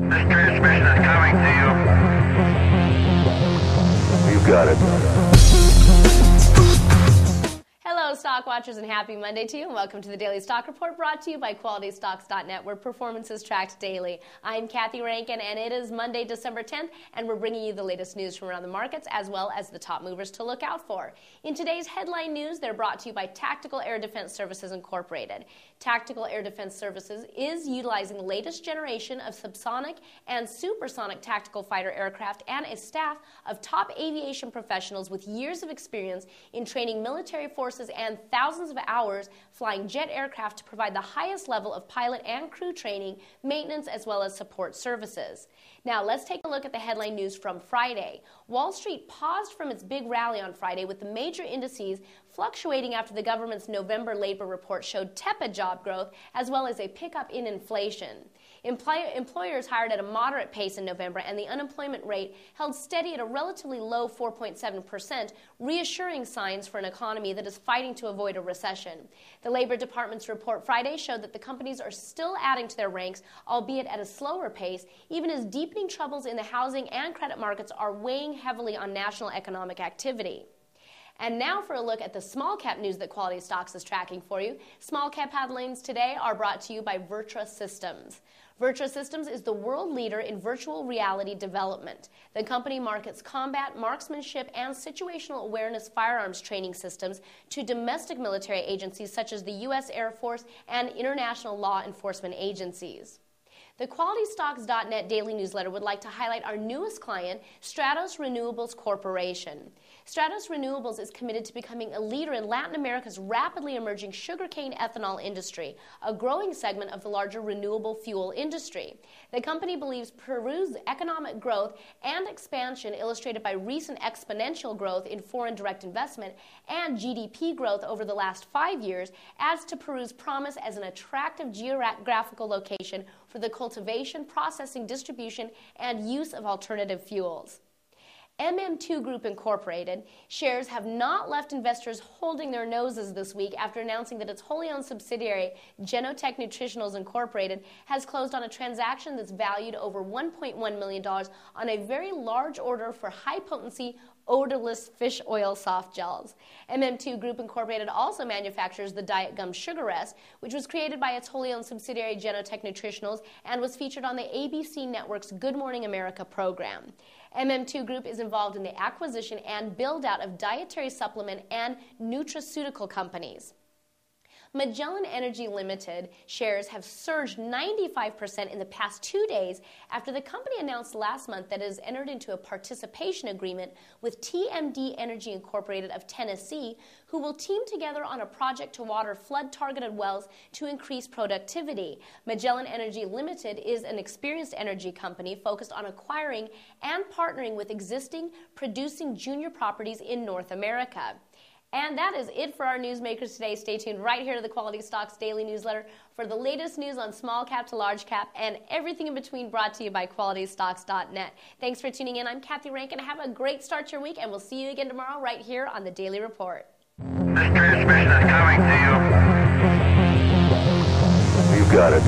This transmission is coming to you. You got it. Hello, stock watchers, and happy Monday to you, and welcome to the Daily Stock Report brought to you by QualityStocks.net, where performance is tracked daily. I'm Kathy Rankin, and it is Monday, December 10th, and we're bringing you the latest news from around the markets, as well as the top movers to look out for. In today's headline news, they're brought to you by Tactical Air Defense Services Incorporated. Tactical Air Defense Services is utilizing the latest generation of subsonic and supersonic tactical fighter aircraft and a staff of top aviation professionals with years of experience in training military forces and thousands of hours flying jet aircraft to provide the highest level of pilot and crew training, maintenance, as well as support services. Now, let's take a look at the headline news from Friday. Wall Street paused from its big rally on Friday, with the major indices fluctuating after the government's November labor report showed tepid job growth as well as a pickup in inflation. Employers hired at a moderate pace in November, and the unemployment rate held steady at a relatively low 4.7%, reassuring signs for an economy that is fighting to avoid a recession. The Labor Department's report Friday showed that the companies are still adding to their ranks, albeit at a slower pace, even as deepening troubles in the housing and credit markets are weighing heavily on national economic activity. And now for a look at the small cap news that Quality Stocks is tracking for you. Small cap headlines today are brought to you by Virtua Systems. Virtua Systems is the world leader in virtual reality development. The company markets combat, marksmanship, and situational awareness firearms training systems to domestic military agencies such as the U.S. Air Force and international law enforcement agencies. The QualityStocks.net daily newsletter would like to highlight our newest client, Stratos Renewables Corporation. Stratos Renewables is committed to becoming a leader in Latin America's rapidly emerging sugarcane ethanol industry, a growing segment of the larger renewable fuel industry. The company believes Peru's economic growth and expansion, illustrated by recent exponential growth in foreign direct investment and GDP growth over the last 5 years, adds to Peru's promise as an attractive geographical location for the cultivation, processing, distribution, and use of alternative fuels. MM2 Group Incorporated shares have not left investors holding their noses this week after announcing that its wholly owned subsidiary, Genotech Nutritionals Incorporated, has closed on a transaction that's valued over $1.1 million on a very large order for high-potency, odorless fish oil soft gels. MM2 Group Incorporated also manufactures the diet gum Sugar Rest, which was created by its wholly owned subsidiary Genotech Nutritionals and was featured on the ABC Network's Good Morning America program. MM2 Group is involved in the acquisition and build-out of dietary supplement and nutraceutical companies. Magellan Energy Limited shares have surged 95% in the past 2 days after the company announced last month that it has entered into a participation agreement with TMD Energy Incorporated of Tennessee, who will team together on a project to water flood-targeted wells to increase productivity. Magellan Energy Limited is an experienced energy company focused on acquiring and partnering with existing producing junior properties in North America. And that is it for our newsmakers today. Stay tuned right here to the Quality Stocks Daily Newsletter for the latest news on small cap to large cap and everything in between, brought to you by QualityStocks.net. Thanks for tuning in. I'm Kathy Rankin. Have a great start to your week, and we'll see you again tomorrow right here on the Daily Report. This transmission is coming to you. You got it.